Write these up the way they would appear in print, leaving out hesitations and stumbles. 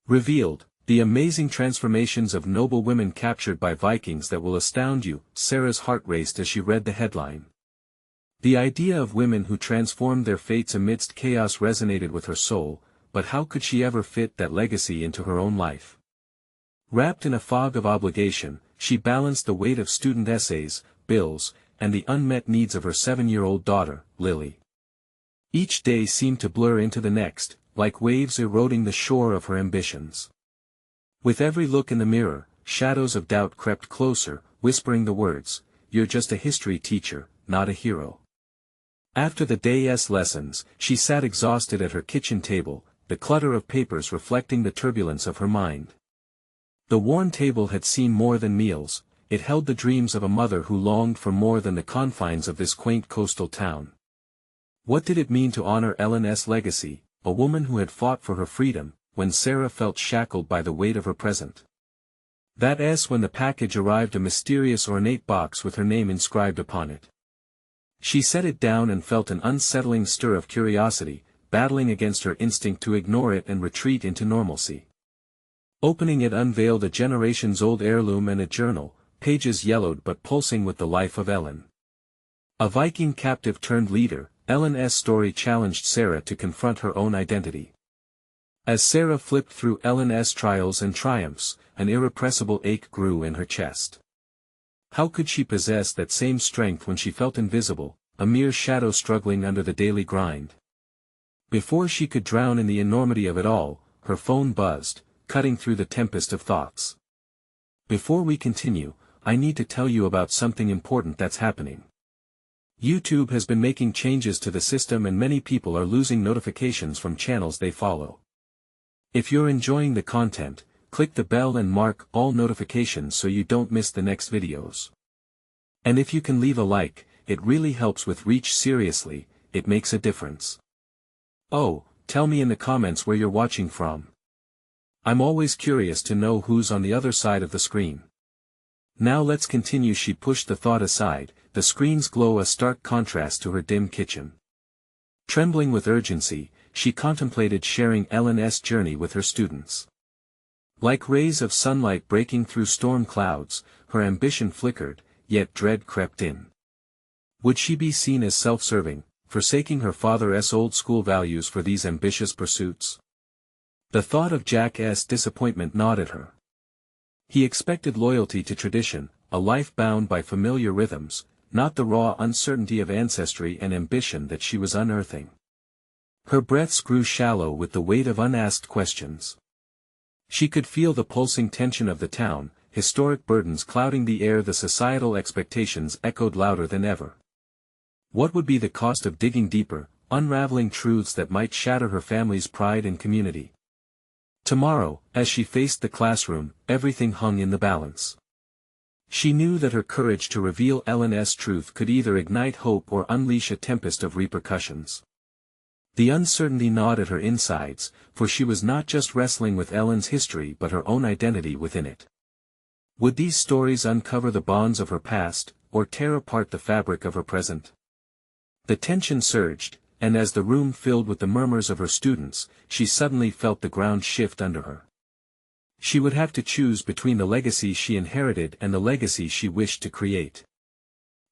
Revealed, the amazing transformations of noble women captured by Vikings that will astound you. Sarah's heart raced as she read the headline. The idea of women who transformed their fates amidst chaos resonated with her soul, but how could she ever fit that legacy into her own life? Wrapped in a fog of obligation, she balanced the weight of student essays, bills, and the unmet needs of her 7-year-old daughter, Lily. Each day seemed to blur into the next, like waves eroding the shore of her ambitions. With every look in the mirror, shadows of doubt crept closer, whispering the words, "You're just a history teacher, not a hero." After the day's lessons, she sat exhausted at her kitchen table, the clutter of papers reflecting the turbulence of her mind. The worn table had seen more than meals, it held the dreams of a mother who longed for more than the confines of this quaint coastal town. What did it mean to honor Ellen's legacy, a woman who had fought for her freedom, when Sarah felt shackled by the weight of her present? That is when the package arrived, a mysterious ornate box with her name inscribed upon it. She set it down and felt an unsettling stir of curiosity, battling against her instinct to ignore it and retreat into normalcy. Opening it unveiled a generations-old heirloom and a journal, pages yellowed but pulsing with the life of Ellen. A Viking captive turned leader, Ellen's story challenged Sarah to confront her own identity. As Sarah flipped through Ellen's trials and triumphs, an irrepressible ache grew in her chest. How could she possess that same strength when she felt invisible, a mere shadow struggling under the daily grind? Before she could drown in the enormity of it all, her phone buzzed, cutting through the tempest of thoughts. Before we continue, I need to tell you about something important that's happening. YouTube has been making changes to the system and many people are losing notifications from channels they follow. If you're enjoying the content, click the bell and mark all notifications so you don't miss the next videos. And if you can leave a like, it really helps with reach. Seriously, it makes a difference. Oh, tell me in the comments where you're watching from. I'm always curious to know who's on the other side of the screen. Now let's continue. She pushed the thought aside, the screen's glow a stark contrast to her dim kitchen. Trembling with urgency, she contemplated sharing Ellen's journey with her students. Like rays of sunlight breaking through storm clouds, her ambition flickered, yet dread crept in. Would she be seen as self-serving, forsaking her father's old-school values for these ambitious pursuits? The thought of Jack's disappointment gnawed at her. He expected loyalty to tradition, a life bound by familiar rhythms, not the raw uncertainty of ancestry and ambition that she was unearthing. Her breaths grew shallow with the weight of unasked questions. She could feel the pulsing tension of the town, historic burdens clouding the air. The societal expectations echoed louder than ever. What would be the cost of digging deeper, unraveling truths that might shatter her family's pride and community? Tomorrow, as she faced the classroom, everything hung in the balance. She knew that her courage to reveal Ellen's truth could either ignite hope or unleash a tempest of repercussions. The uncertainty gnawed at her insides, for she was not just wrestling with Ellen's history but her own identity within it. Would these stories uncover the bonds of her past, or tear apart the fabric of her present? The tension surged, and as the room filled with the murmurs of her students, she suddenly felt the ground shift under her. She would have to choose between the legacy she inherited and the legacy she wished to create.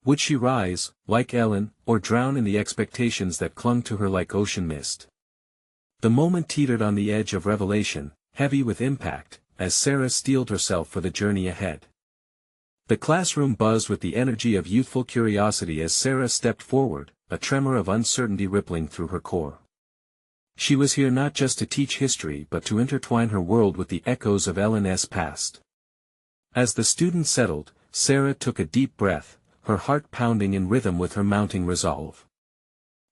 Would she rise, like Ellen, or drown in the expectations that clung to her like ocean mist? The moment teetered on the edge of revelation, heavy with impact, as Sarah steeled herself for the journey ahead. The classroom buzzed with the energy of youthful curiosity as Sarah stepped forward, a tremor of uncertainty rippling through her core. She was here not just to teach history but to intertwine her world with the echoes of Ellen's past. As the students settled, Sarah took a deep breath, her heart pounding in rhythm with her mounting resolve.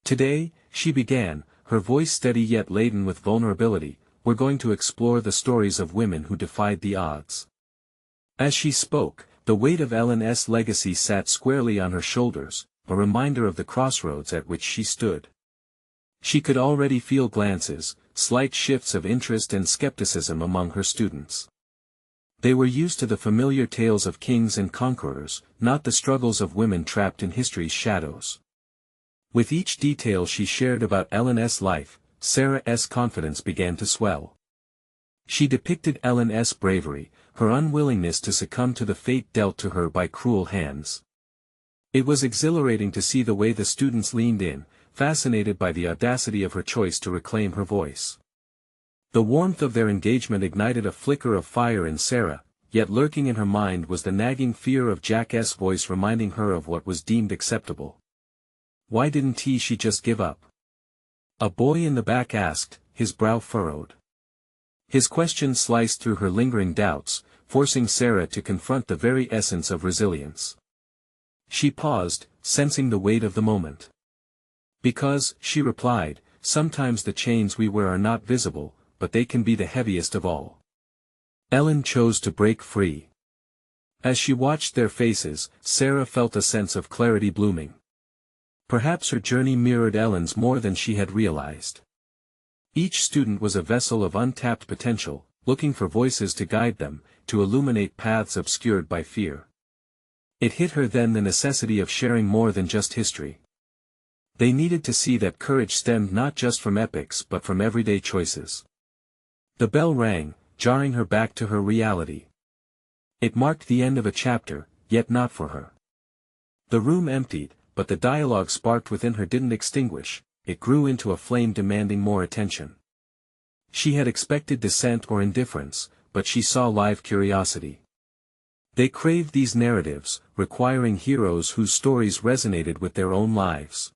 Today, she began, her voice steady yet laden with vulnerability, we're going to explore the stories of women who defied the odds. As she spoke, the weight of Ellen's legacy sat squarely on her shoulders, a reminder of the crossroads at which she stood. She could already feel glances, slight shifts of interest and skepticism among her students. They were used to the familiar tales of kings and conquerors, not the struggles of women trapped in history's shadows. With each detail she shared about Ellen's life, Sarah's confidence began to swell. She depicted Ellen's bravery, her unwillingness to succumb to the fate dealt to her by cruel hands. It was exhilarating to see the way the students leaned in, fascinated by the audacity of her choice to reclaim her voice. The warmth of their engagement ignited a flicker of fire in Sarah, yet lurking in her mind was the nagging fear of Jack's voice reminding her of what was deemed acceptable. Why didn't she just give up? A boy in the back asked, his brow furrowed. His question sliced through her lingering doubts, forcing Sarah to confront the very essence of resilience. She paused, sensing the weight of the moment. Because, she replied, sometimes the chains we wear are not visible, but they can be the heaviest of all. Ellen chose to break free. As she watched their faces, Sarah felt a sense of clarity blooming. Perhaps her journey mirrored Ellen's more than she had realized. Each student was a vessel of untapped potential, looking for voices to guide them, to illuminate paths obscured by fear. It hit her then the necessity of sharing more than just history. They needed to see that courage stemmed not just from epics but from everyday choices. The bell rang, jarring her back to her reality. It marked the end of a chapter, yet not for her. The room emptied, but the dialogue sparked within her didn't extinguish, it grew into a flame demanding more attention. She had expected dissent or indifference, but she saw live curiosity. They craved these narratives, requiring heroes whose stories resonated with their own lives.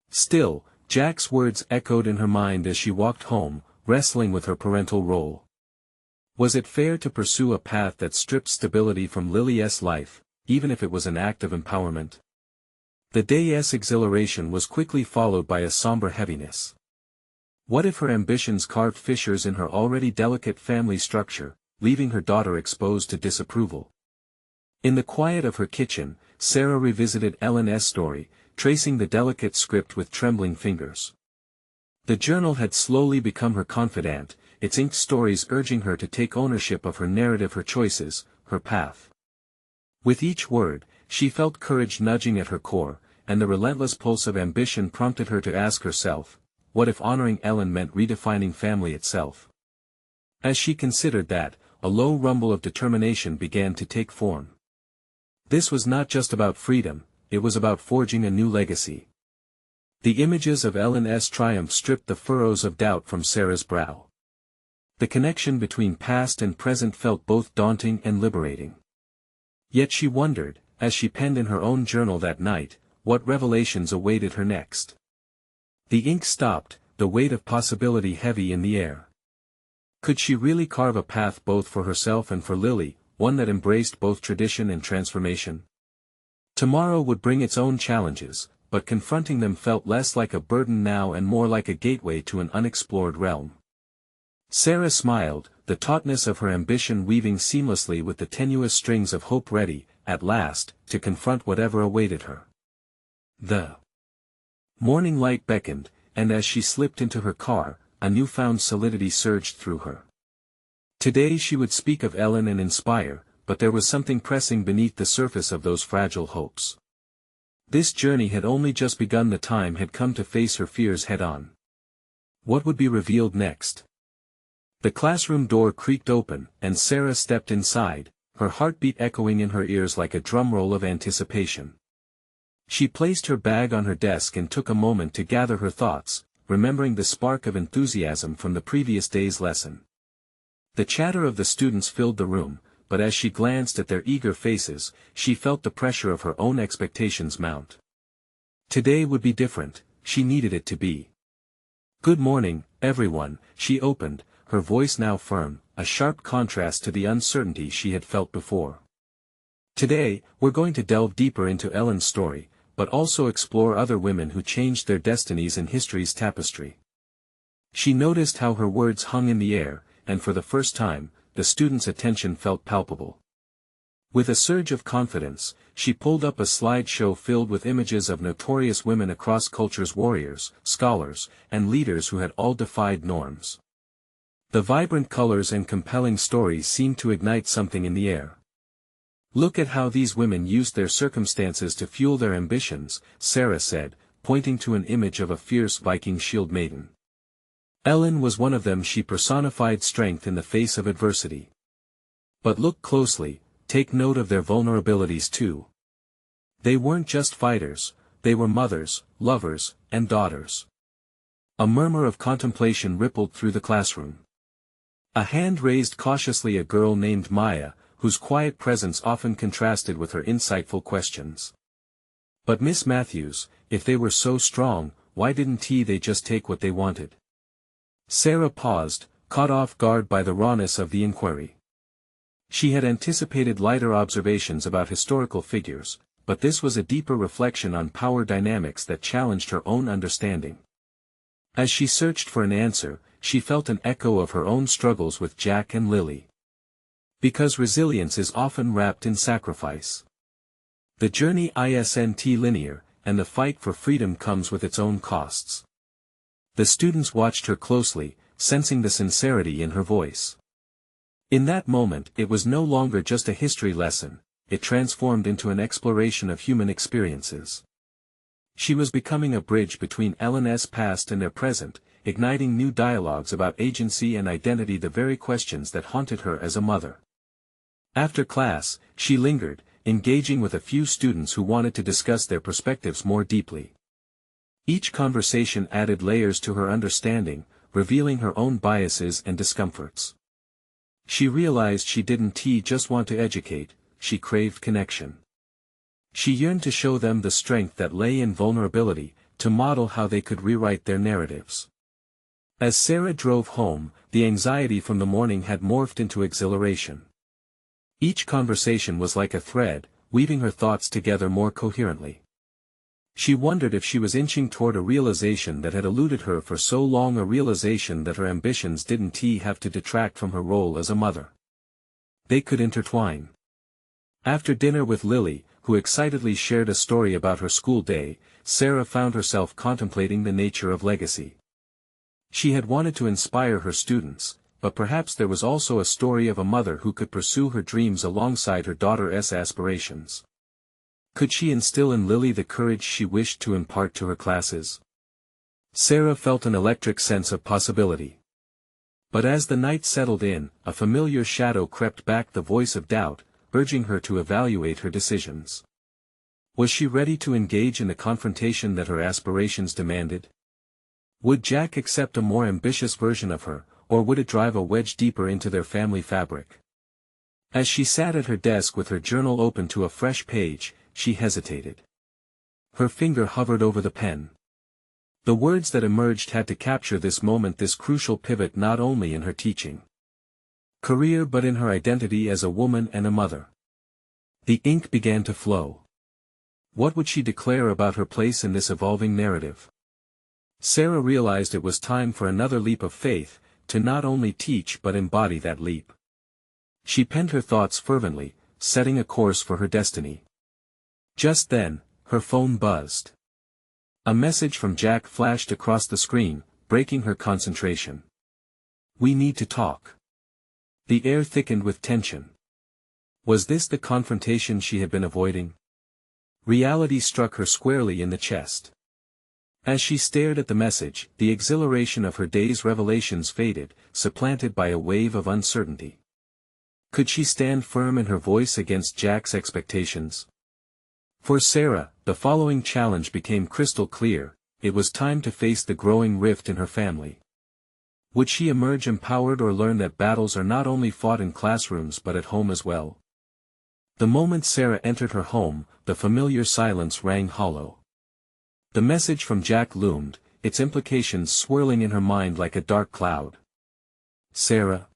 Still, Jack's words echoed in her mind as she walked home, wrestling with her parental role. Was it fair to pursue a path that stripped stability from Lily's life, even if it was an act of empowerment? The day's exhilaration was quickly followed by a somber heaviness. What if her ambitions carved fissures in her already delicate family structure, leaving her daughter exposed to disapproval? In the quiet of her kitchen, Sarah revisited Ellen's story, tracing the delicate script with trembling fingers. The journal had slowly become her confidant, its inked stories urging her to take ownership of her narrative, her choices, her path. With each word, she felt courage nudging at her core, and the relentless pulse of ambition prompted her to ask herself, what if honoring Ellen meant redefining family itself? As she considered that, a low rumble of determination began to take form. This was not just about freedom, it was about forging a new legacy. The images of Ellen's triumph stripped the furrows of doubt from Sarah's brow. The connection between past and present felt both daunting and liberating. Yet she wondered, as she penned in her own journal that night, what revelations awaited her next. The ink stopped, the weight of possibility heavy in the air. Could she really carve a path both for herself and for Lily, one that embraced both tradition and transformation? Tomorrow would bring its own challenges, but confronting them felt less like a burden now and more like a gateway to an unexplored realm. Sarah smiled, the tautness of her ambition weaving seamlessly with the tenuous strings of hope ready, at last, to confront whatever awaited her. The morning light beckoned, and as she slipped into her car, a newfound solidity surged through her. Today she would speak of Ellen and inspire, but there was something pressing beneath the surface of those fragile hopes. This journey had only just begun, the time had come to face her fears head-on. What would be revealed next? The classroom door creaked open, and Sarah stepped inside, her heartbeat echoing in her ears like a drumroll of anticipation. She placed her bag on her desk and took a moment to gather her thoughts, remembering the spark of enthusiasm from the previous day's lesson. The chatter of the students filled the room, but as she glanced at their eager faces, she felt the pressure of her own expectations mount. Today would be different, she needed it to be. Good morning, everyone, she opened, her voice now firm, a sharp contrast to the uncertainty she had felt before. Today, we're going to delve deeper into Ellen's story, but also explore other women who changed their destinies in history's tapestry. She noticed how her words hung in the air, and for the first time, the students' attention felt palpable. With a surge of confidence, she pulled up a slideshow filled with images of notorious women across cultures, warriors, scholars, and leaders who had all defied norms. The vibrant colors and compelling stories seemed to ignite something in the air. Look at how these women used their circumstances to fuel their ambitions, Sarah said, pointing to an image of a fierce Viking shield maiden. Ellen was one of them. She personified strength in the face of adversity. But look closely, take note of their vulnerabilities too. They weren't just fighters, they were mothers, lovers, and daughters. A murmur of contemplation rippled through the classroom. A hand raised cautiously. A girl named Maya, whose quiet presence often contrasted with her insightful questions. But Miss Matthews, if they were so strong, why didn't they just take what they wanted? Sarah paused, caught off guard by the rawness of the inquiry. She had anticipated lighter observations about historical figures, but this was a deeper reflection on power dynamics that challenged her own understanding. As she searched for an answer, she felt an echo of her own struggles with Jack and Lily. Because resilience is often wrapped in sacrifice. The journey isn't linear, and the fight for freedom comes with its own costs. The students watched her closely, sensing the sincerity in her voice. In that moment, it was no longer just a history lesson, it transformed into an exploration of human experiences. She was becoming a bridge between Ellen's past and their present, igniting new dialogues about agency and identity, the very questions that haunted her as a mother. After class, she lingered, engaging with a few students who wanted to discuss their perspectives more deeply. Each conversation added layers to her understanding, revealing her own biases and discomforts. She realized she didn't just want to educate, she craved connection. She yearned to show them the strength that lay in vulnerability, to model how they could rewrite their narratives. As Sarah drove home, the anxiety from the morning had morphed into exhilaration. Each conversation was like a thread, weaving her thoughts together more coherently. She wondered if she was inching toward a realization that had eluded her for so long, a realization that her ambitions didn't have to detract from her role as a mother. They could intertwine. After dinner with Lily, who excitedly shared a story about her school day, Sarah found herself contemplating the nature of legacy. She had wanted to inspire her students, but perhaps there was also a story of a mother who could pursue her dreams alongside her daughter's aspirations. Could she instill in Lily the courage she wished to impart to her classes? Sarah felt an electric sense of possibility. But as the night settled in, a familiar shadow crept back, the voice of doubt, urging her to evaluate her decisions. Was she ready to engage in the confrontation that her aspirations demanded? Would Jack accept a more ambitious version of her, or would it drive a wedge deeper into their family fabric? As she sat at her desk with her journal open to a fresh page, she hesitated. Her finger hovered over the pen. The words that emerged had to capture this moment, this crucial pivot, not only in her teaching career but in her identity as a woman and a mother. The ink began to flow. What would she declare about her place in this evolving narrative? Sarah realized it was time for another leap of faith, to not only teach but embody that leap. She penned her thoughts fervently, setting a course for her destiny. Just then, her phone buzzed. A message from Jack flashed across the screen, breaking her concentration. "We need to talk." The air thickened with tension. Was this the confrontation she had been avoiding? Reality struck her squarely in the chest. As she stared at the message, the exhilaration of her day's revelations faded, supplanted by a wave of uncertainty. Could she stand firm in her voice against Jack's expectations? For Sarah, the following challenge became crystal clear: it was time to face the growing rift in her family. Would she emerge empowered or learn that battles are not only fought in classrooms but at home as well? The moment Sarah entered her home, the familiar silence rang hollow. The message from Jack loomed, its implications swirling in her mind like a dark cloud. "Sarah?"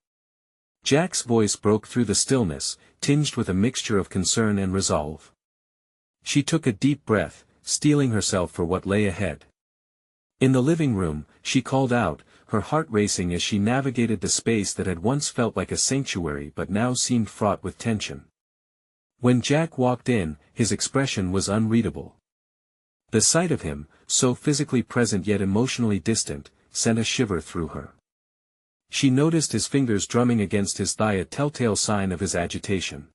Jack's voice broke through the stillness, tinged with a mixture of concern and resolve. She took a deep breath, steeling herself for what lay ahead. In the living room, she called out, her heart racing as she navigated the space that had once felt like a sanctuary but now seemed fraught with tension. When Jack walked in, his expression was unreadable. The sight of him, so physically present yet emotionally distant, sent a shiver through her. She noticed his fingers drumming against his thigh, a telltale sign of his agitation.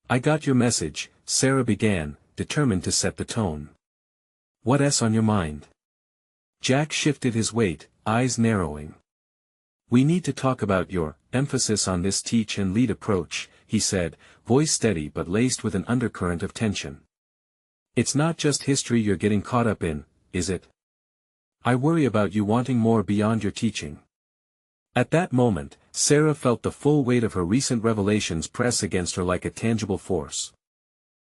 "I got your message," Sarah began, determined to set the tone. "What's on your mind?" Jack shifted his weight, eyes narrowing. "We need to talk about your emphasis on this teach and lead approach," he said, voice steady but laced with an undercurrent of tension. "It's not just history you're getting caught up in, is it? I worry about you wanting more beyond your teaching." At that moment, Sarah felt the full weight of her recent revelations press against her like a tangible force.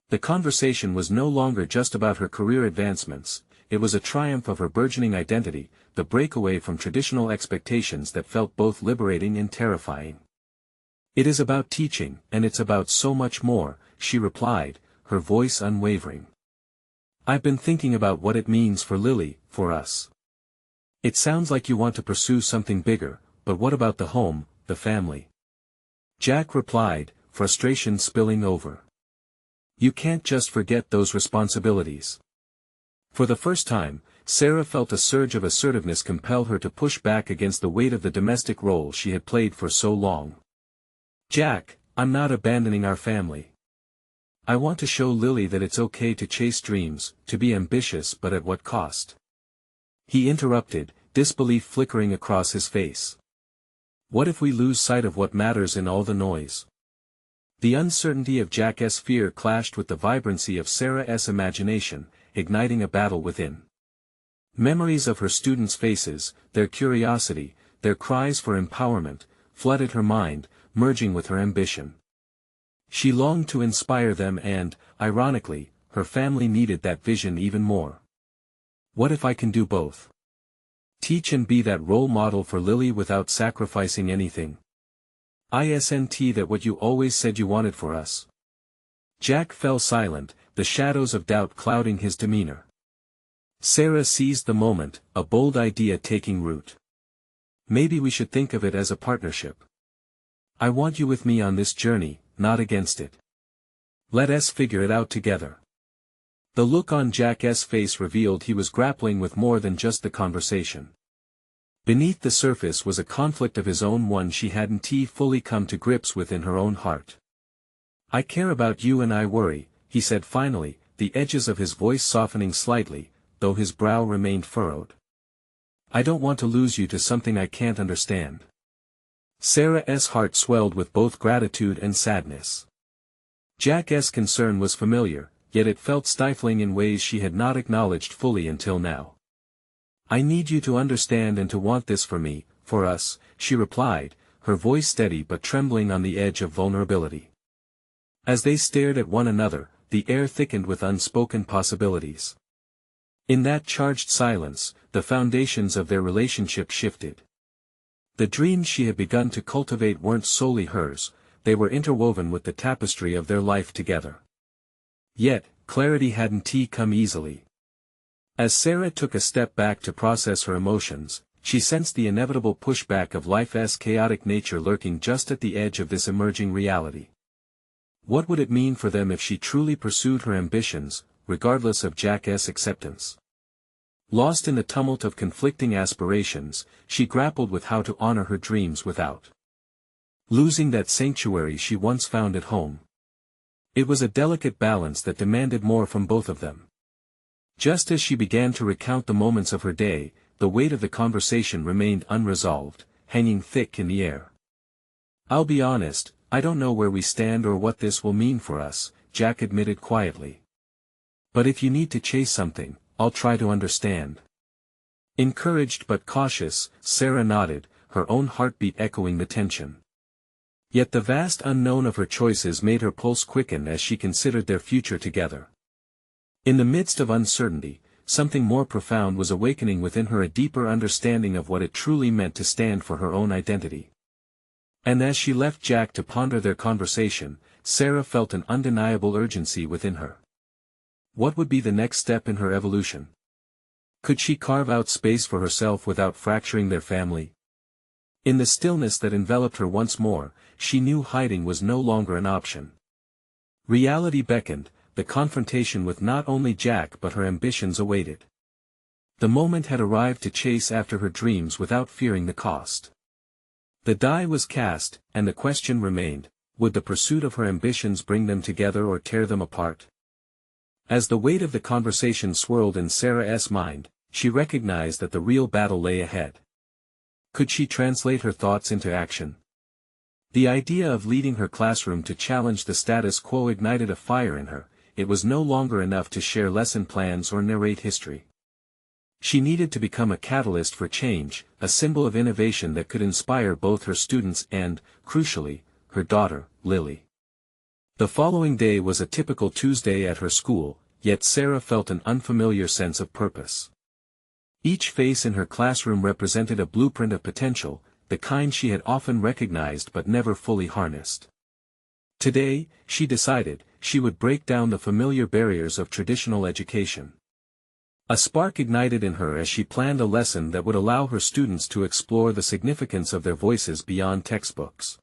The conversation was no longer just about her career advancements, it was a triumph of her burgeoning identity, the breakaway from traditional expectations that felt both liberating and terrifying. "It is about teaching, and it's about so much more," she replied, her voice unwavering. "I've been thinking about what it means for Lily, for us. It sounds like you want to pursue something bigger, but what about the home, the family?" Jack replied, frustration spilling over. "You can't just forget those responsibilities." For the first time, Sarah felt a surge of assertiveness compel her to push back against the weight of the domestic role she had played for so long. "Jack, I'm not abandoning our family. I want to show Lily that it's okay to chase dreams, to be ambitious, but at what cost?" He interrupted, disbelief flickering across his face. "What if we lose sight of what matters in all the noise?" The uncertainty of Jack's fear clashed with the vibrancy of Sarah's imagination, igniting a battle within. Memories of her students' faces, their curiosity, their cries for empowerment, flooded her mind, merging with her ambition. She longed to inspire them and, ironically, her family needed that vision even more. "What if I can do both? Teach and be that role model for Lily without sacrificing anything? Isn't that what you always said you wanted for us?" Jack fell silent, the shadows of doubt clouding his demeanor. Sarah seized the moment, a bold idea taking root. "Maybe we should think of it as a partnership. I want you with me on this journey, not against it. Let us figure it out together." The look on Jack's face revealed he was grappling with more than just the conversation. Beneath the surface was a conflict of his own, one she hadn't fully come to grips with in her own heart. "I care about you and I worry," he said finally, the edges of his voice softening slightly, though his brow remained furrowed. "I don't want to lose you to something I can't understand." Sarah's heart swelled with both gratitude and sadness. Jack's concern was familiar, yet it felt stifling in ways she had not acknowledged fully until now. "I need you to understand and to want this for me, for us," she replied, her voice steady but trembling on the edge of vulnerability. As they stared at one another, the air thickened with unspoken possibilities. In that charged silence, the foundations of their relationship shifted. The dreams she had begun to cultivate weren't solely hers, they were interwoven with the tapestry of their life together. Yet, clarity hadn't come easily. As Sarah took a step back to process her emotions, she sensed the inevitable pushback of life's chaotic nature lurking just at the edge of this emerging reality. What would it mean for them if she truly pursued her ambitions, regardless of Jack's acceptance? Lost in the tumult of conflicting aspirations, she grappled with how to honor her dreams without losing that sanctuary she once found at home. It was a delicate balance that demanded more from both of them. Just as she began to recount the moments of her day, the weight of the conversation remained unresolved, hanging thick in the air. "I'll be honest, I don't know where we stand or what this will mean for us," Jack admitted quietly. "But if you need to chase something, I'll try to understand." Encouraged but cautious, Sarah nodded, her own heartbeat echoing the tension. Yet the vast unknown of her choices made her pulse quicken as she considered their future together. In the midst of uncertainty, something more profound was awakening within her, a deeper understanding of what it truly meant to stand for her own identity. And as she left Jack to ponder their conversation, Sarah felt an undeniable urgency within her. What would be the next step in her evolution? Could she carve out space for herself without fracturing their family? In the stillness that enveloped her once more, she knew hiding was no longer an option. Reality beckoned, the confrontation with not only Jack but her ambitions awaited. The moment had arrived to chase after her dreams without fearing the cost. The die was cast, and the question remained, would the pursuit of her ambitions bring them together or tear them apart? As the weight of the conversation swirled in Sarah's mind, She recognized that the real battle lay ahead. Could she translate her thoughts into action? The idea of leading her classroom to challenge the status quo ignited a fire in her. It was no longer enough to share lesson plans or narrate history. She needed to become a catalyst for change, a symbol of innovation that could inspire both her students and, crucially, her daughter, Lily. The following day was a typical Tuesday at her school, yet Sarah felt an unfamiliar sense of purpose. Each face in her classroom represented a blueprint of potential, the kind she had often recognized but never fully harnessed. Today, she decided, she would break down the familiar barriers of traditional education. A spark ignited in her as she planned a lesson that would allow her students to explore the significance of their voices beyond textbooks.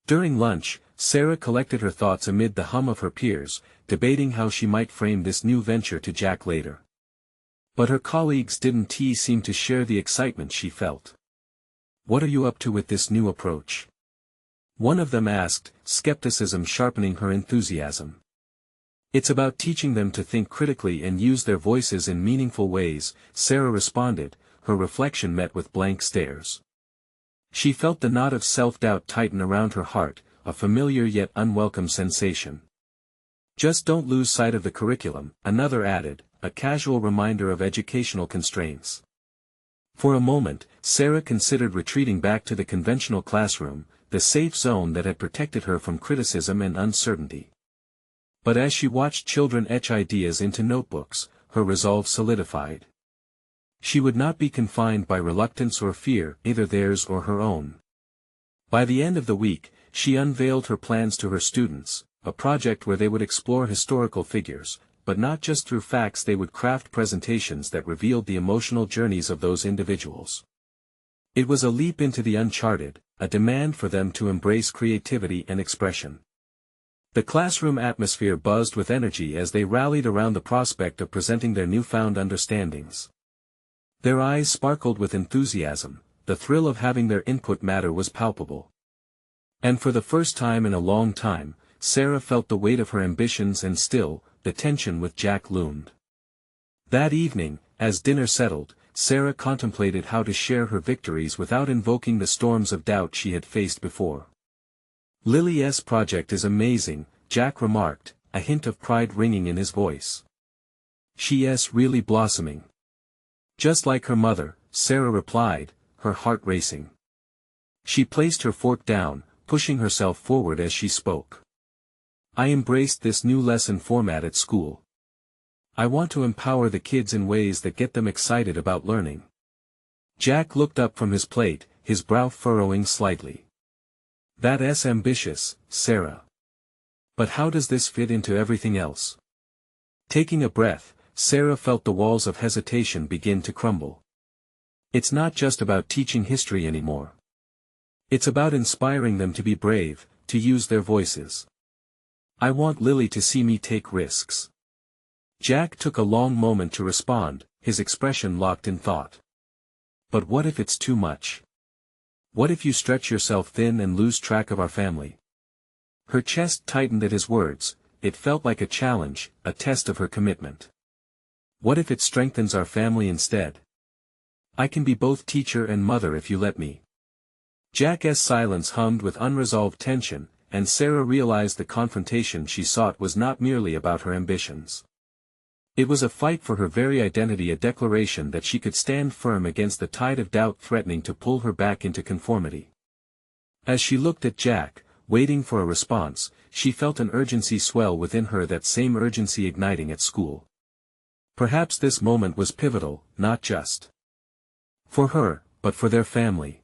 During lunch, Sarah collected her thoughts amid the hum of her peers, debating how she might frame this new venture to Jack later. But her colleagues didn't seem to share the excitement she felt. "What are you up to with this new approach?" one of them asked, skepticism sharpening her enthusiasm. "It's about teaching them to think critically and use their voices in meaningful ways," Sarah responded, her reflection met with blank stares. She felt the knot of self-doubt tighten around her heart, a familiar yet unwelcome sensation. "Just don't lose sight of the curriculum," another added, a casual reminder of educational constraints. For a moment, Sarah considered retreating back to the conventional classroom, the safe zone that had protected her from criticism and uncertainty. But as she watched children etch ideas into notebooks, her resolve solidified. She would not be confined by reluctance or fear, either theirs or her own. By the end of the week, she unveiled her plans to her students, a project where they would explore historical figures, but not just through facts. They would craft presentations that revealed the emotional journeys of those individuals. It was a leap into the uncharted, a demand for them to embrace creativity and expression. The classroom atmosphere buzzed with energy as they rallied around the prospect of presenting their newfound understandings. Their eyes sparkled with enthusiasm, the thrill of having their input matter was palpable. And for the first time in a long time, Sarah felt the weight of her ambitions, and still, the tension with Jack loomed. That evening, as dinner settled, Sarah contemplated how to share her victories without invoking the storms of doubt she had faced before. "Lily's project is amazing," Jack remarked, a hint of pride ringing in his voice. "She's really blossoming." "Just like her mother," Sarah replied, her heart racing. She placed her fork down, pushing herself forward as she spoke. "I embraced this new lesson format at school. I want to empower the kids in ways that get them excited about learning." Jack looked up from his plate, his brow furrowing slightly. "That's ambitious, Sarah. But how does this fit into everything else?" Taking a breath, Sarah felt the walls of hesitation begin to crumble. "It's not just about teaching history anymore. It's about inspiring them to be brave, to use their voices. I want Lily to see me take risks." Jack took a long moment to respond, his expression locked in thought. "But what if it's too much? What if you stretch yourself thin and lose track of our family?" Her chest tightened at his words. It felt like a challenge, a test of her commitment. "What if it strengthens our family instead? I can be both teacher and mother if you let me." Jack's silence hummed with unresolved tension, and Sarah realized the confrontation she sought was not merely about her ambitions. It was a fight for her very identity, a declaration that she could stand firm against the tide of doubt threatening to pull her back into conformity. As she looked at Jack, waiting for a response, she felt an urgency swell within her, that same urgency igniting at school. Perhaps this moment was pivotal, not just for her, but for their family.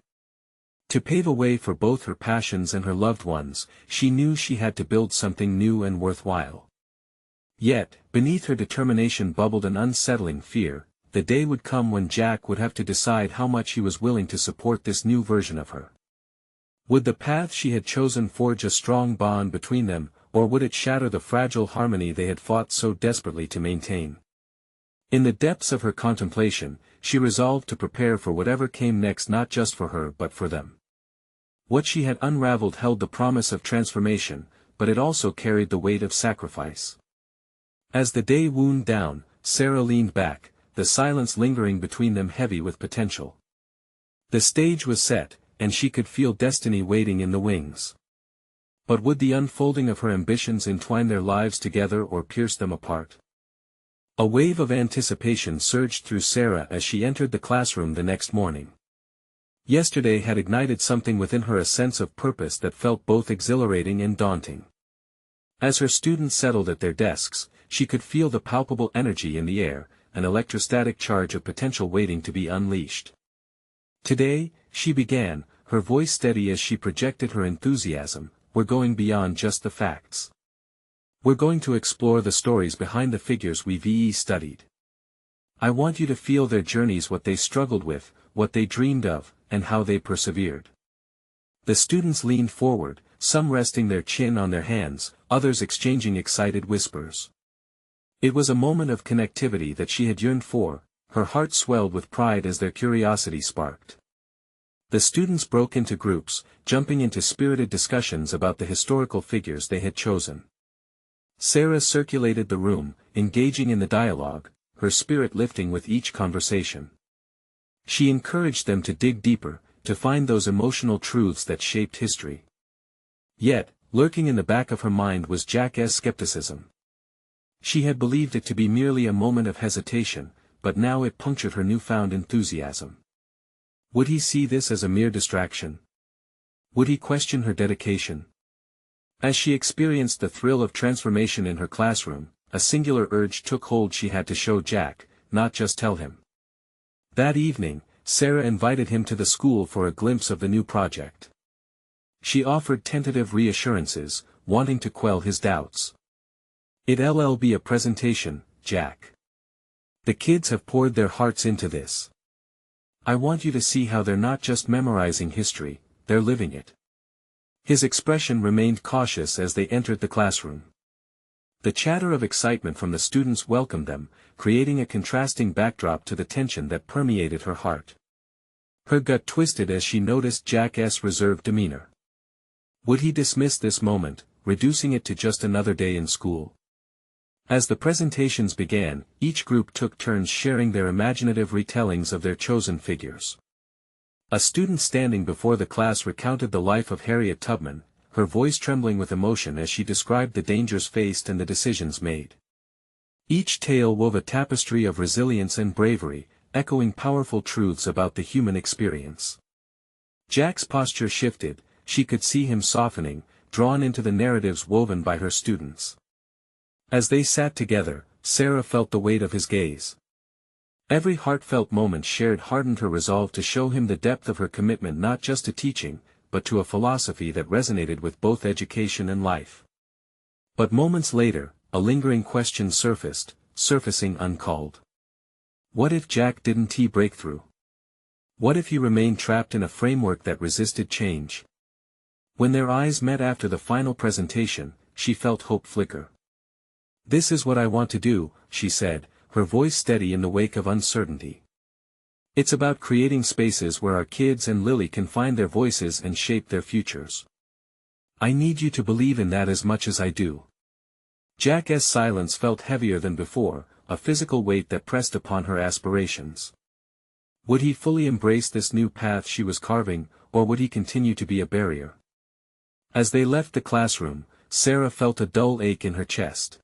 To pave a way for both her passions and her loved ones, she knew she had to build something new and worthwhile. Yet, beneath her determination bubbled an unsettling fear. The day would come when Jack would have to decide how much he was willing to support this new version of her. Would the path she had chosen forge a strong bond between them, or would it shatter the fragile harmony they had fought so desperately to maintain? In the depths of her contemplation, she resolved to prepare for whatever came next, not just for her but for them. What she had unraveled held the promise of transformation, but it also carried the weight of sacrifice. As the day wound down, Sarah leaned back, the silence lingering between them heavy with potential. The stage was set, and she could feel destiny waiting in the wings. But would the unfolding of her ambitions entwine their lives together or pierce them apart? A wave of anticipation surged through Sarah as she entered the classroom the next morning. Yesterday had ignited something within her, a sense of purpose that felt both exhilarating and daunting. As her students settled at their desks, she could feel the palpable energy in the air, an electrostatic charge of potential waiting to be unleashed. Today, she began, her voice steady as she projected her enthusiasm, we're going beyond just the facts. We're going to explore the stories behind the figures we've studied. I want you to feel their journeys, what they struggled with, what they dreamed of, and how they persevered. The students leaned forward, some resting their chin on their hands, others exchanging excited whispers. It was a moment of connectivity that she had yearned for, her heart swelled with pride as their curiosity sparked. The students broke into groups, jumping into spirited discussions about the historical figures they had chosen. Sarah circulated the room, engaging in the dialogue, her spirit lifting with each conversation. She encouraged them to dig deeper, to find those emotional truths that shaped history. Yet, lurking in the back of her mind was Jack's skepticism. She had believed it to be merely a moment of hesitation, but now it punctured her newfound enthusiasm. Would he see this as a mere distraction? Would he question her dedication? As she experienced the thrill of transformation in her classroom, a singular urge took hold: she had to show Jack, not just tell him. That evening, Sarah invited him to the school for a glimpse of the new project. She offered tentative reassurances, wanting to quell his doubts. It'll be a presentation, Jack. The kids have poured their hearts into this. I want you to see how they're not just memorizing history, they're living it. His expression remained cautious as they entered the classroom. The chatter of excitement from the students welcomed them, creating a contrasting backdrop to the tension that permeated her heart. Her gut twisted as she noticed Jack's reserved demeanor. Would he dismiss this moment, reducing it to just another day in school? As the presentations began, each group took turns sharing their imaginative retellings of their chosen figures. A student standing before the class recounted the life of Harriet Tubman, her voice trembling with emotion as she described the dangers faced and the decisions made. Each tale wove a tapestry of resilience and bravery, echoing powerful truths about the human experience. Jack's posture shifted, she could see him softening, drawn into the narratives woven by her students. As they sat together, Sarah felt the weight of his gaze. Every heartfelt moment shared hardened her resolve to show him the depth of her commitment, not just to teaching, but to a philosophy that resonated with both education and life. But moments later, a lingering question surfacing uncalled. What if Jack didn't break through? What if he remained trapped in a framework that resisted change? When their eyes met after the final presentation, she felt hope flicker. This is what I want to do, she said, her voice steady in the wake of uncertainty. It's about creating spaces where our kids and Lily can find their voices and shape their futures. I need you to believe in that as much as I do. Jack's silence felt heavier than before, a physical weight that pressed upon her aspirations. Would he fully embrace this new path she was carving, or would he continue to be a barrier? As they left the classroom, Sarah felt a dull ache in her chest.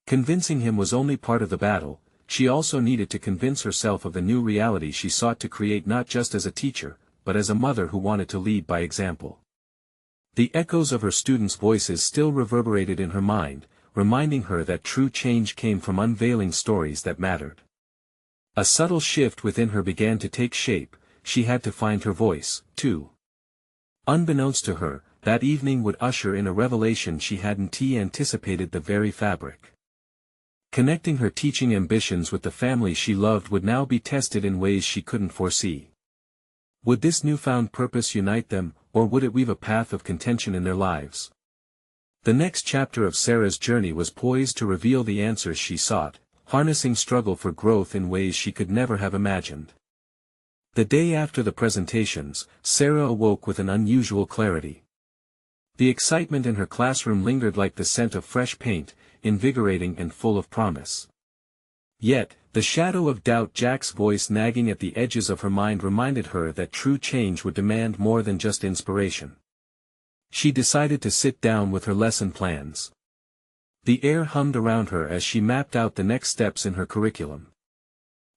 Convincing him was only part of the battle, she also needed to convince herself of the new reality she sought to create, not just as a teacher, but as a mother who wanted to lead by example. The echoes of her students' voices still reverberated in her mind, reminding her that true change came from unveiling stories that mattered. A subtle shift within her began to take shape, she had to find her voice, too. Unbeknownst to her, that evening would usher in a revelation she hadn't anticipated: the very fabric. Connecting her teaching ambitions with the family she loved would now be tested in ways she couldn't foresee. Would this newfound purpose unite them, or would it weave a path of contention in their lives? The next chapter of Sarah's journey was poised to reveal the answers she sought, harnessing struggle for growth in ways she could never have imagined. The day after the presentations, Sarah awoke with an unusual clarity. The excitement in her classroom lingered like the scent of fresh paint, invigorating and full of promise. Yet, the shadow of doubt, Jack's voice nagging at the edges of her mind, reminded her that true change would demand more than just inspiration. She decided to sit down with her lesson plans. The air hummed around her as she mapped out the next steps in her curriculum.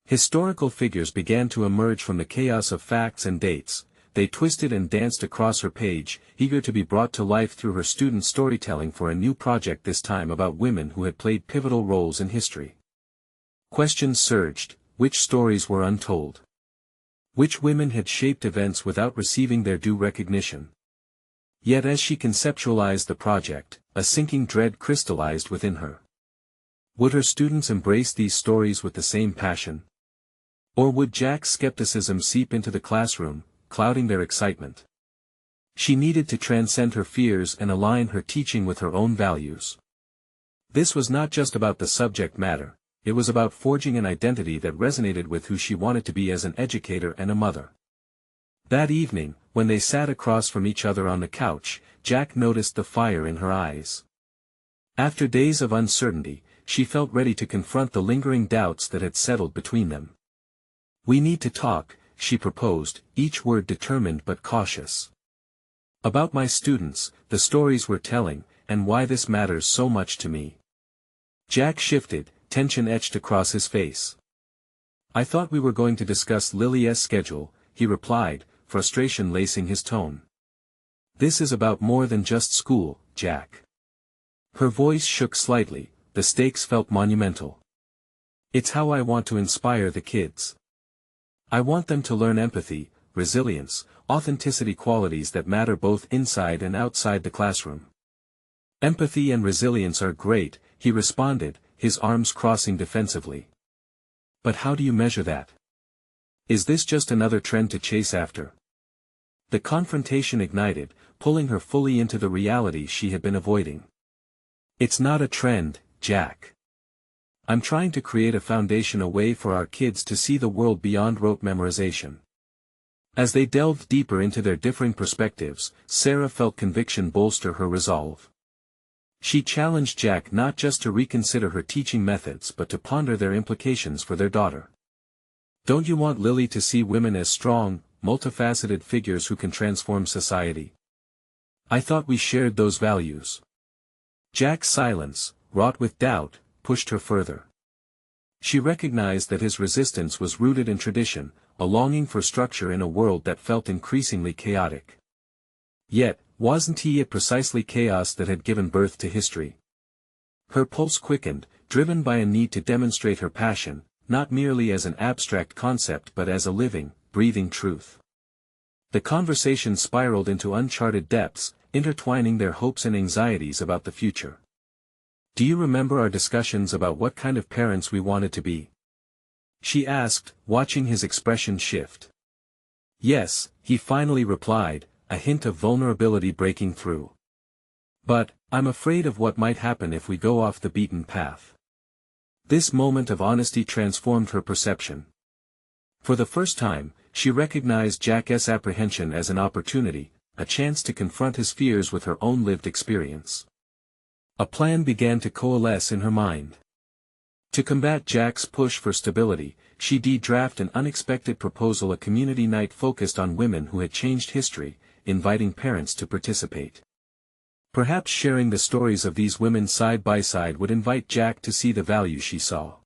Historical figures began to emerge from the chaos of facts and dates. They twisted and danced across her page, eager to be brought to life through her student storytelling for a new project, this time about women who had played pivotal roles in history. Questions surged: which stories were untold? Which women had shaped events without receiving their due recognition? Yet as she conceptualized the project, a sinking dread crystallized within her. Would her students embrace these stories with the same passion? Or would Jack's skepticism seep into the classroom, clouding their excitement? She needed to transcend her fears and align her teaching with her own values. This was not just about the subject matter, it was about forging an identity that resonated with who she wanted to be as an educator and a mother. That evening, when they sat across from each other on the couch, Jack noticed the fire in her eyes. After days of uncertainty, she felt ready to confront the lingering doubts that had settled between them. "We need to talk," she proposed, each word determined but cautious. "About my students, the stories we're telling, and why this matters so much to me." Jack shifted, tension etched across his face. "I thought we were going to discuss Lily's schedule," he replied, frustration lacing his tone. "This is about more than just school, Jack." Her voice shook slightly, the stakes felt monumental. "It's how I want to inspire the kids. I want them to learn empathy, resilience, authenticity, qualities that matter both inside and outside the classroom." "Empathy and resilience are great," he responded, his arms crossing defensively. "But how do you measure that? Is this just another trend to chase after?" The confrontation ignited, pulling her fully into the reality she had been avoiding. "It's not a trend, Jack. I'm trying to create a foundation, a way for our kids to see the world beyond rote memorization." As they delved deeper into their differing perspectives, Sarah felt conviction bolster her resolve. She challenged Jack not just to reconsider her teaching methods but to ponder their implications for their daughter. "Don't you want Lily to see women as strong, multifaceted figures who can transform society? I thought we shared those values." Jack's silence, wrought with doubt, pushed her further. She recognized that his resistance was rooted in tradition, a longing for structure in a world that felt increasingly chaotic. Yet, wasn't it precisely chaos that had given birth to history? Her pulse quickened, driven by a need to demonstrate her passion, not merely as an abstract concept but as a living, breathing truth. The conversation spiraled into uncharted depths, intertwining their hopes and anxieties about the future. "Do you remember our discussions about what kind of parents we wanted to be?" she asked, watching his expression shift. "Yes," he finally replied, a hint of vulnerability breaking through. "But, I'm afraid of what might happen if we go off the beaten path." This moment of honesty transformed her perception. For the first time, she recognized Jack's apprehension as an opportunity, a chance to confront his fears with her own lived experience. A plan began to coalesce in her mind. To combat Jack's push for stability, she drafted an unexpected proposal, a community night focused on women who had changed history, inviting parents to participate. Perhaps sharing the stories of these women side by side would invite Jack to see the value she saw.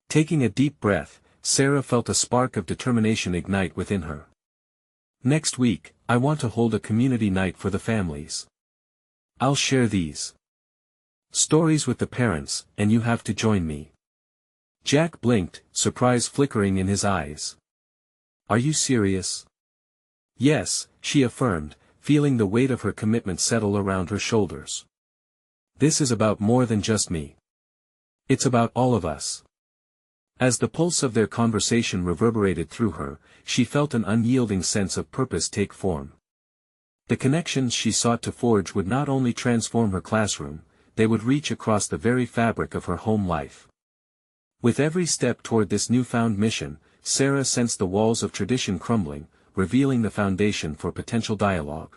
Taking a deep breath, Sarah felt a spark of determination ignite within her. "Next week, I want to hold a community night for the families. I'll share these stories with the parents, and you have to join me." Jack blinked, surprise flickering in his eyes. "Are you serious?" "Yes," she affirmed, feeling the weight of her commitment settle around her shoulders. "This is about more than just me. It's about all of us." As the pulse of their conversation reverberated through her, she felt an unyielding sense of purpose take form. The connections she sought to forge would not only transform her classroom, they would reach across the very fabric of her home life. With every step toward this newfound mission, Sarah sensed the walls of tradition crumbling, revealing the foundation for potential dialogue.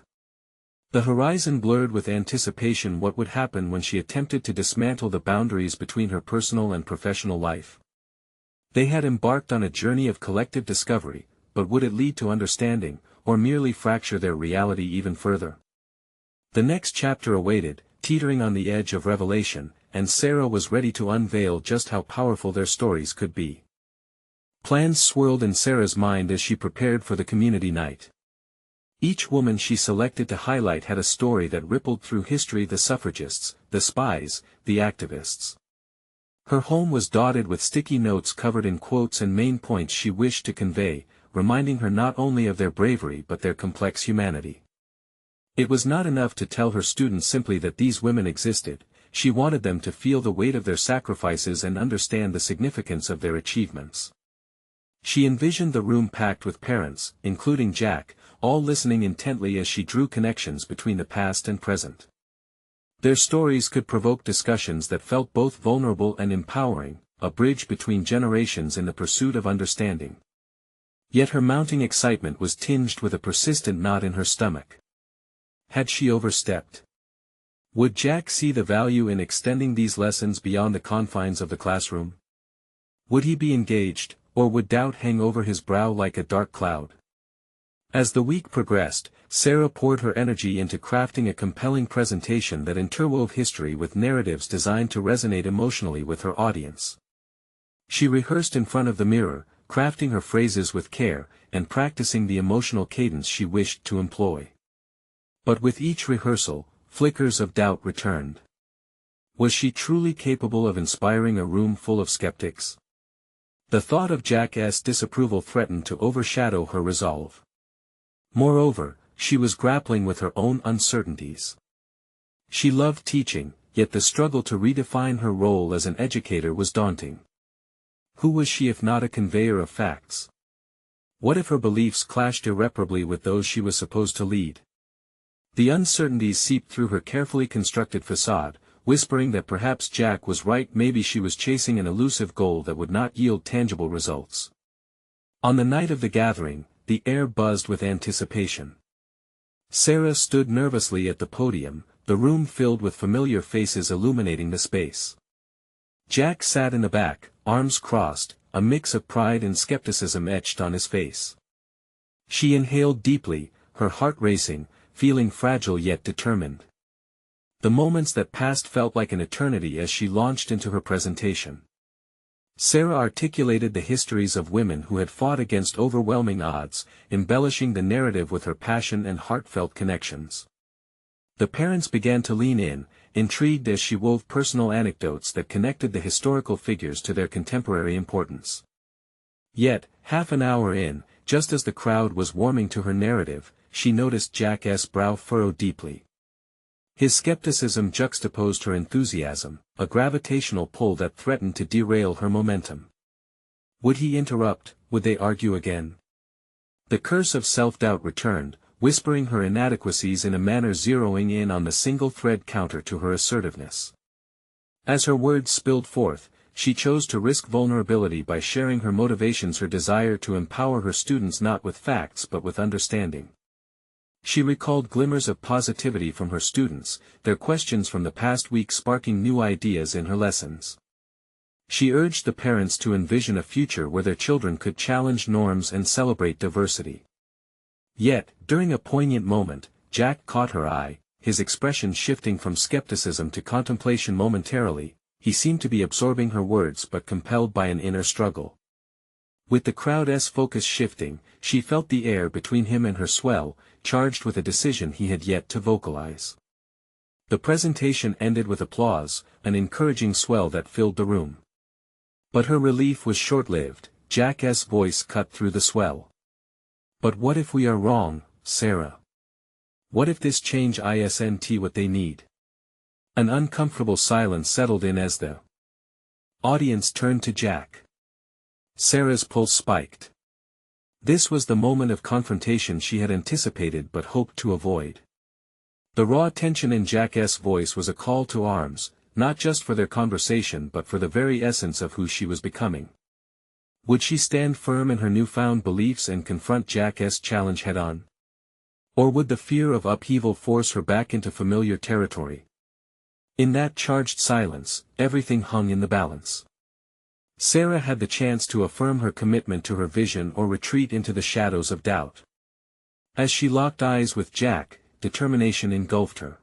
The horizon blurred with anticipation. What would happen when she attempted to dismantle the boundaries between her personal and professional life? They had embarked on a journey of collective discovery, but would it lead to understanding, or merely fracture their reality even further? The next chapter awaited, teetering on the edge of revelation, and Sarah was ready to unveil just how powerful their stories could be. Plans swirled in Sarah's mind as she prepared for the community night. Each woman she selected to highlight had a story that rippled through history: the suffragists, the spies, the activists. Her home was dotted with sticky notes covered in quotes and main points she wished to convey, reminding her not only of their bravery but their complex humanity. It was not enough to tell her students simply that these women existed; she wanted them to feel the weight of their sacrifices and understand the significance of their achievements. She envisioned the room packed with parents, including Jack, all listening intently as she drew connections between the past and present. Their stories could provoke discussions that felt both vulnerable and empowering, a bridge between generations in the pursuit of understanding. Yet her mounting excitement was tinged with a persistent knot in her stomach. Had she overstepped? Would Jack see the value in extending these lessons beyond the confines of the classroom? Would he be engaged, or would doubt hang over his brow like a dark cloud? As the week progressed, Sarah poured her energy into crafting a compelling presentation that interwove history with narratives designed to resonate emotionally with her audience. She rehearsed in front of the mirror, crafting her phrases with care, and practicing the emotional cadence she wished to employ. But with each rehearsal, flickers of doubt returned. Was she truly capable of inspiring a room full of skeptics? The thought of Jack's disapproval threatened to overshadow her resolve. Moreover, she was grappling with her own uncertainties. She loved teaching, yet the struggle to redefine her role as an educator was daunting. Who was she if not a conveyor of facts? What if her beliefs clashed irreparably with those she was supposed to lead? The uncertainties seeped through her carefully constructed facade, whispering that perhaps Jack was right, maybe she was chasing an elusive goal that would not yield tangible results. On the night of the gathering, the air buzzed with anticipation. Sarah stood nervously at the podium, the room filled with familiar faces illuminating the space. Jack sat in the back, arms crossed, a mix of pride and skepticism etched on his face. She inhaled deeply, her heart racing, feeling fragile yet determined. The moments that passed felt like an eternity as she launched into her presentation. Sarah articulated the histories of women who had fought against overwhelming odds, embellishing the narrative with her passion and heartfelt connections. The parents began to lean in, intrigued as she wove personal anecdotes that connected the historical figures to their contemporary importance. Yet, half an hour in, just as the crowd was warming to her narrative, she noticed Jack's brow furrow deeply. His skepticism juxtaposed her enthusiasm, a gravitational pull that threatened to derail her momentum. Would he interrupt? Would they argue again? The curse of self-doubt returned, whispering her inadequacies in a manner zeroing in on the single thread counter to her assertiveness. As her words spilled forth, she chose to risk vulnerability by sharing her motivations, her desire to empower her students not with facts but with understanding. She recalled glimmers of positivity from her students, their questions from the past week sparking new ideas in her lessons. She urged the parents to envision a future where their children could challenge norms and celebrate diversity. Yet, during a poignant moment, Jack caught her eye, his expression shifting from skepticism to contemplation momentarily. He seemed to be absorbing her words but compelled by an inner struggle. With the crowd's focus shifting, she felt the air between him and her swell, charged with a decision he had yet to vocalize. The presentation ended with applause, an encouraging swell that filled the room. But her relief was short-lived. Jack's voice cut through the swell. But what if we are wrong, Sarah? What if this change isn't what they need? An uncomfortable silence settled in as the audience turned to Jack. Sarah's pulse spiked. This was the moment of confrontation she had anticipated but hoped to avoid. The raw tension in Jack's voice was a call to arms, not just for their conversation but for the very essence of who she was becoming. Would she stand firm in her newfound beliefs and confront Jack's challenge head-on? Or would the fear of upheaval force her back into familiar territory? In that charged silence, everything hung in the balance. Sarah had the chance to affirm her commitment to her vision or retreat into the shadows of doubt. As she locked eyes with Jack, determination engulfed her.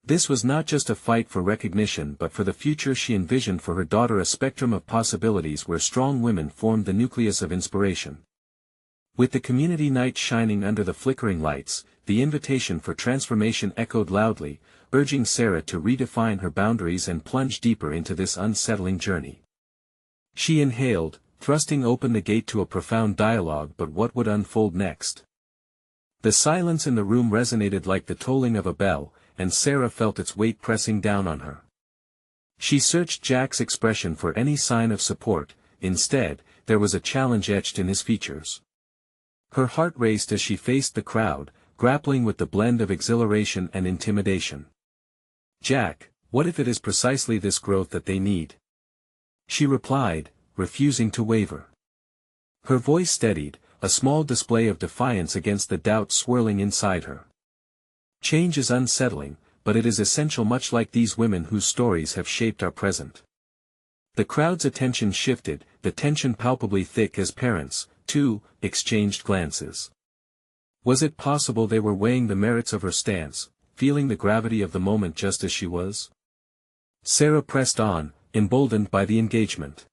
This was not just a fight for recognition but for the future she envisioned for her daughter, a spectrum of possibilities where strong women formed the nucleus of inspiration. With the community night shining under the flickering lights, the invitation for transformation echoed loudly, urging Sarah to redefine her boundaries and plunge deeper into this unsettling journey. She inhaled, thrusting open the gate to a profound dialogue, but what would unfold next? The silence in the room resonated like the tolling of a bell, and Sarah felt its weight pressing down on her. She searched Jack's expression for any sign of support. Instead, there was a challenge etched in his features. Her heart raced as she faced the crowd, grappling with the blend of exhilaration and intimidation. "Jack, what if it is precisely this growth that they need?" she replied, refusing to waver. Her voice steadied, a small display of defiance against the doubt swirling inside her. "Change is unsettling, but it is essential, much like these women whose stories have shaped our present." The crowd's attention shifted, the tension palpably thick as parents, too, exchanged glances. Was it possible they were weighing the merits of her stance, feeling the gravity of the moment just as she was? Sarah pressed on, emboldened by the engagement.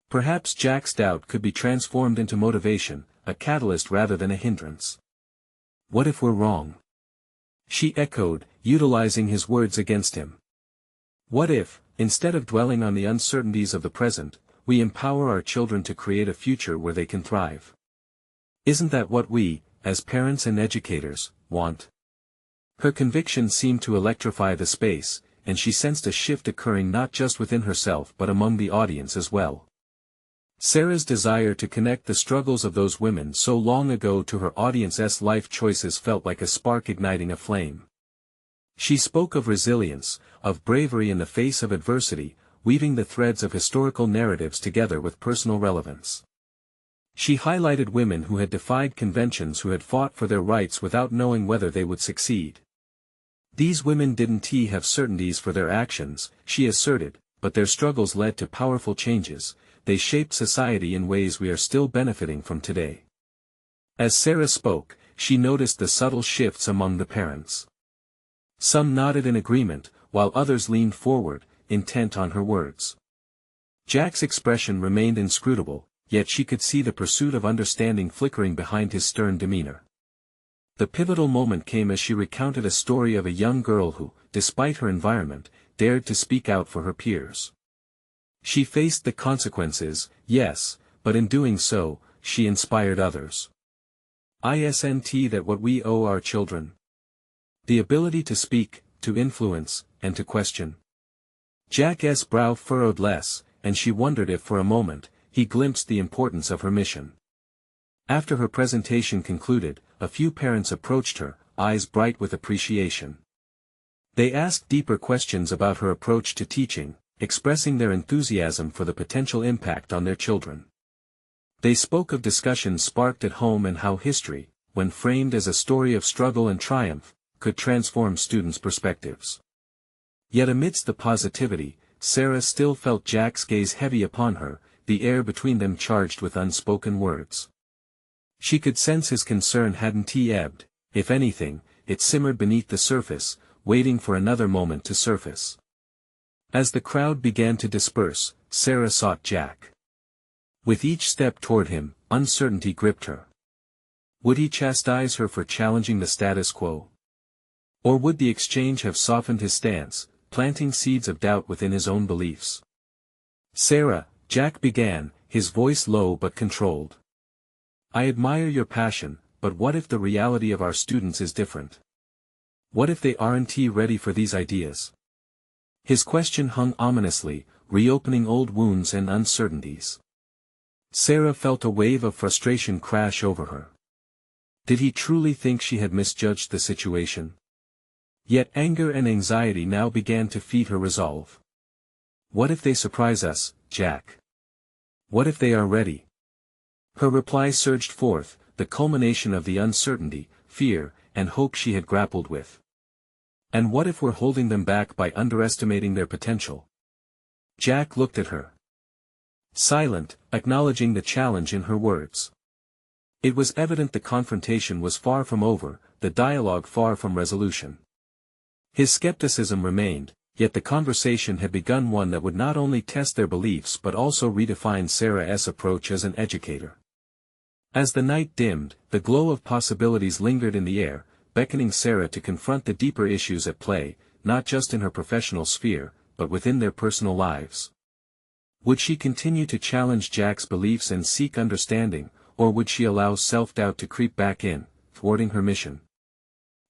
Perhaps Jack's doubt could be transformed into motivation, a catalyst rather than a hindrance. "What if we're wrong?" she echoed, utilizing his words against him. "What if, instead of dwelling on the uncertainties of the present, we empower our children to create a future where they can thrive? Isn't that what we, as parents and educators, want?" Her conviction seemed to electrify the space, and she sensed a shift occurring not just within herself but among the audience as well. Sarah's desire to connect the struggles of those women so long ago to her audience's life choices felt like a spark igniting a flame. She spoke of resilience, of bravery in the face of adversity, weaving the threads of historical narratives together with personal relevance. She highlighted women who had defied conventions, who had fought for their rights without knowing whether they would succeed. These women didn't have certainties for their actions, she asserted, but their struggles led to powerful changes. They shaped society in ways we are still benefiting from today. As Sarah spoke, she noticed the subtle shifts among the parents. Some nodded in agreement, while others leaned forward, intent on her words. Jack's expression remained inscrutable, yet she could see the pursuit of understanding flickering behind his stern demeanor. The pivotal moment came as she recounted a story of a young girl who, despite her environment, dared to speak out for her peers. She faced the consequences, yes, but in doing so, she inspired others. Isn't that what we owe our children? The ability to speak, to influence, and to question. Jack's brow furrowed less, and she wondered if for a moment, he glimpsed the importance of her mission. After her presentation concluded, a few parents approached her, eyes bright with appreciation. They asked deeper questions about her approach to teaching, expressing their enthusiasm for the potential impact on their children. They spoke of discussions sparked at home and how history, when framed as a story of struggle and triumph, could transform students' perspectives. Yet amidst the positivity, Sarah still felt Jack's gaze heavy upon her, the air between them charged with unspoken words. She could sense his concern hadn't ebbed; if anything, it simmered beneath the surface, waiting for another moment to surface. As the crowd began to disperse, Sarah sought Jack. With each step toward him, uncertainty gripped her. Would he chastise her for challenging the status quo? Or would the exchange have softened his stance, planting seeds of doubt within his own beliefs? "Sarah," Jack began, his voice low but controlled. "I admire your passion, but what if the reality of our students is different? What if they aren't ready for these ideas?" His question hung ominously, reopening old wounds and uncertainties. Sarah felt a wave of frustration crash over her. Did he truly think she had misjudged the situation? Yet anger and anxiety now began to feed her resolve. "What if they surprise us, Jack? What if they are ready?" Her reply surged forth, the culmination of the uncertainty, fear, and hope she had grappled with. "And what if we're holding them back by underestimating their potential?" Jack looked at her. silent, acknowledging the challenge in her words. It was evident the confrontation was far from over, the dialogue far from resolution. His skepticism remained, yet the conversation had begun one that would not only test their beliefs but also redefine Sarah's approach as an educator. As the night dimmed, the glow of possibilities lingered in the air, beckoning Sarah to confront the deeper issues at play, not just in her professional sphere, but within their personal lives. Would she continue to challenge Jack's beliefs and seek understanding, or would she allow self-doubt to creep back in, thwarting her mission?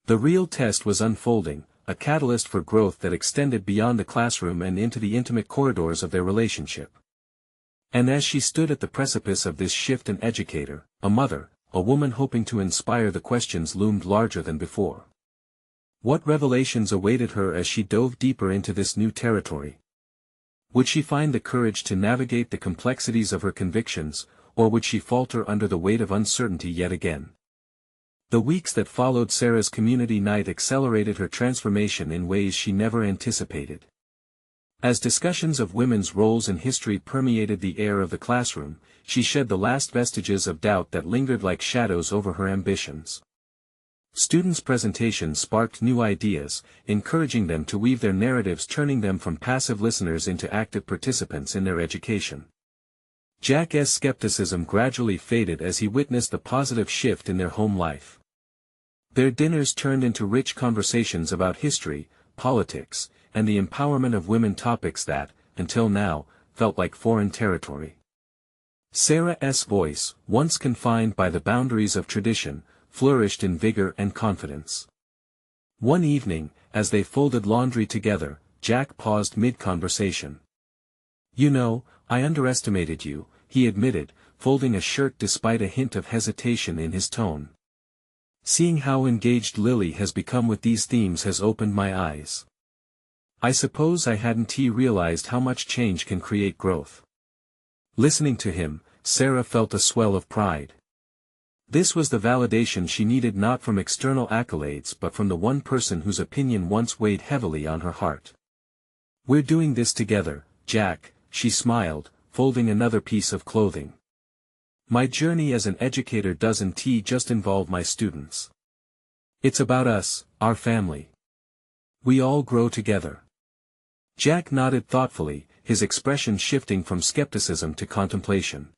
The real test was unfolding, a catalyst for growth that extended beyond the classroom and into the intimate corridors of their relationship. And as she stood at the precipice of this shift, an educator, a mother, a woman hoping to inspire, the questions loomed larger than before. What revelations awaited her as she dove deeper into this new territory? Would she find the courage to navigate the complexities of her convictions, or would she falter under the weight of uncertainty yet again? The weeks that followed Sarah's community night accelerated her transformation in ways she never anticipated. As discussions of women's roles in history permeated the air of the classroom, she shed the last vestiges of doubt that lingered like shadows over her ambitions. Students' presentations sparked new ideas, encouraging them to weave their narratives, turning them from passive listeners into active participants in their education. Jack's skepticism gradually faded as he witnessed the positive shift in their home life. Their dinners turned into rich conversations about history, politics, and the empowerment of women, topics that, until now, felt like foreign territory. Sarah's voice, once confined by the boundaries of tradition, flourished in vigor and confidence. One evening, as they folded laundry together, Jack paused mid-conversation. "You know, I underestimated you," he admitted, folding a shirt despite a hint of hesitation in his tone. "Seeing how engaged Lily has become with these themes has opened my eyes. I suppose I hadn't realized how much change can create growth." Listening to him, Sarah felt a swell of pride. This was the validation she needed, not from external accolades but from the one person whose opinion once weighed heavily on her heart. "We're doing this together, Jack," she smiled, folding another piece of clothing. "My journey as an educator doesn't just involve my students. It's about us, our family. We all grow together." Jack nodded thoughtfully, his expression shifting from skepticism to contemplation.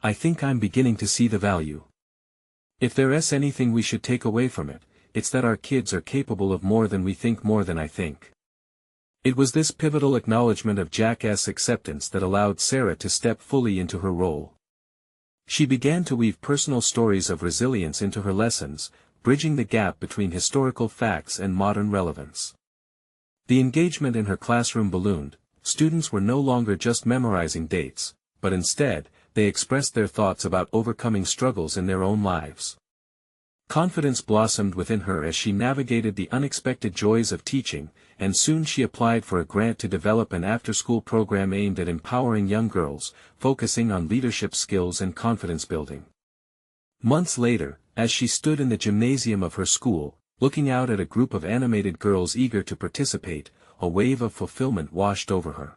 "I think I'm beginning to see the value. If there's anything we should take away from it, it's that our kids are capable of more than we think, more than I think." It was this pivotal acknowledgement of Jack's acceptance that allowed Sarah to step fully into her role. She began to weave personal stories of resilience into her lessons, bridging the gap between historical facts and modern relevance. The engagement in her classroom ballooned. Students were no longer just memorizing dates, but instead, they expressed their thoughts about overcoming struggles in their own lives. Confidence blossomed within her as she navigated the unexpected joys of teaching, and soon she applied for a grant to develop an after-school program aimed at empowering young girls, focusing on leadership skills and confidence building. Months later, as she stood in the gymnasium of her school, looking out at a group of animated girls eager to participate, a wave of fulfillment washed over her.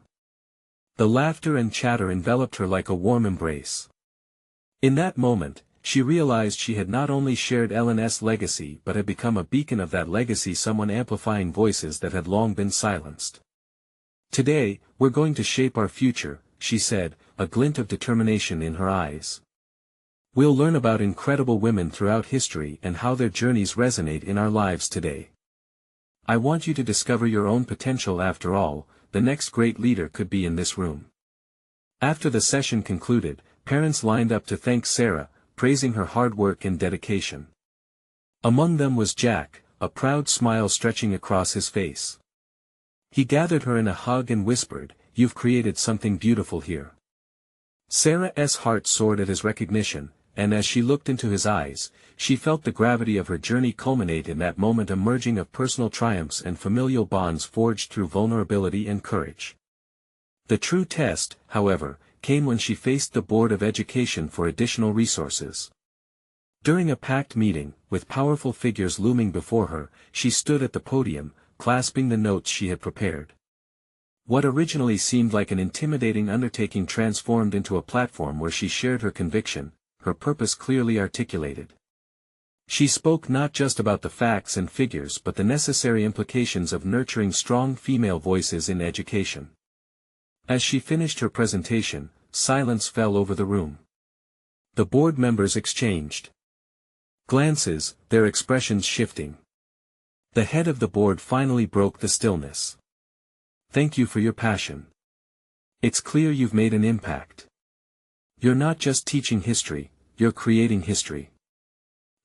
The laughter and chatter enveloped her like a warm embrace. In that moment, she realized she had not only shared Ellen's legacy but had become a beacon of that legacy, someone amplifying voices that had long been silenced. "Today, we're going to shape our future," she said, a glint of determination in her eyes. "We'll learn about incredible women throughout history and how their journeys resonate in our lives today. I want you to discover your own potential. After all, the next great leader could be in this room." After the session concluded, parents lined up to thank Sarah, praising her hard work and dedication. Among them was Jack, a proud smile stretching across his face. He gathered her in a hug and whispered, "You've created something beautiful here." Sarah's heart soared at his recognition, and as she looked into his eyes, she felt the gravity of her journey culminate in that moment, a merging of personal triumphs and familial bonds forged through vulnerability and courage. The true test, however, came when she faced the Board of Education for additional resources. During a packed meeting, with powerful figures looming before her, she stood at the podium, clasping the notes she had prepared. What originally seemed like an intimidating undertaking transformed into a platform where she shared her conviction, her purpose clearly articulated. She spoke not just about the facts and figures but the necessary implications of nurturing strong female voices in education. As she finished her presentation, silence fell over the room. The board members exchanged glances, their expressions shifting. The head of the board finally broke the stillness. "Thank you for your passion. It's clear you've made an impact. You're not just teaching history, you're creating history."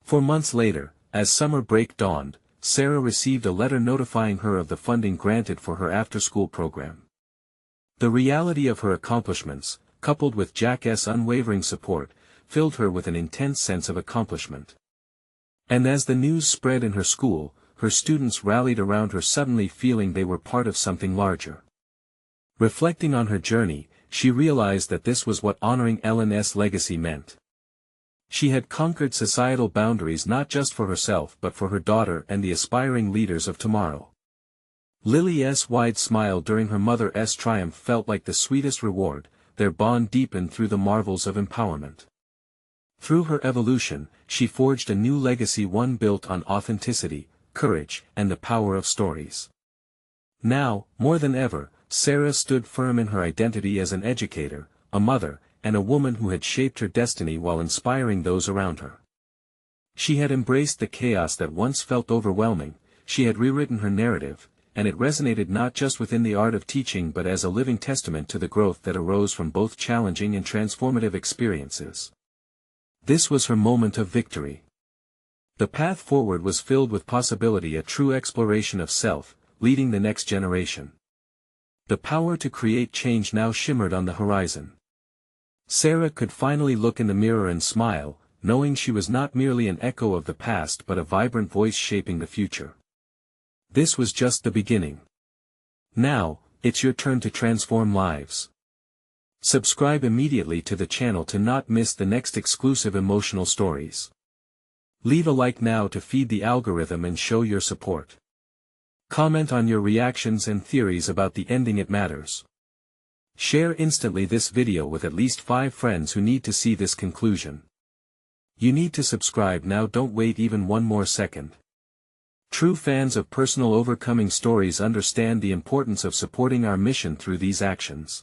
4 months later, as summer break dawned, Sarah received a letter notifying her of the funding granted for her after-school program. The reality of her accomplishments, coupled with Jack's unwavering support, filled her with an intense sense of accomplishment. And as the news spread in her school, her students rallied around her, suddenly feeling they were part of something larger. Reflecting on her journey, she realized that this was what honoring Ellen's legacy meant. She had conquered societal boundaries not just for herself but for her daughter and the aspiring leaders of tomorrow. Lily's wide smile during her mother's triumph felt like the sweetest reward, their bond deepened through the marvels of empowerment. Through her evolution, she forged a new legacy, one built on authenticity, courage, and the power of stories. Now, more than ever, Sarah stood firm in her identity as an educator, a mother, and a woman who had shaped her destiny while inspiring those around her. She had embraced the chaos that once felt overwhelming, she had rewritten her narrative, and it resonated not just within the art of teaching but as a living testament to the growth that arose from both challenging and transformative experiences. This was her moment of victory. The path forward was filled with possibility, a true exploration of self, leading the next generation. The power to create change now shimmered on the horizon. Sarah could finally look in the mirror and smile, knowing she was not merely an echo of the past but a vibrant voice shaping the future. This was just the beginning. Now, it's your turn to transform lives. Subscribe immediately to the channel to not miss the next exclusive emotional stories. Leave a like now to feed the algorithm and show your support. Comment on your reactions and theories about the ending. It matters. Share instantly this video with at least 5 friends who need to see this conclusion. You need to subscribe now, don't wait even one more second. True fans of personal overcoming stories understand the importance of supporting our mission through these actions.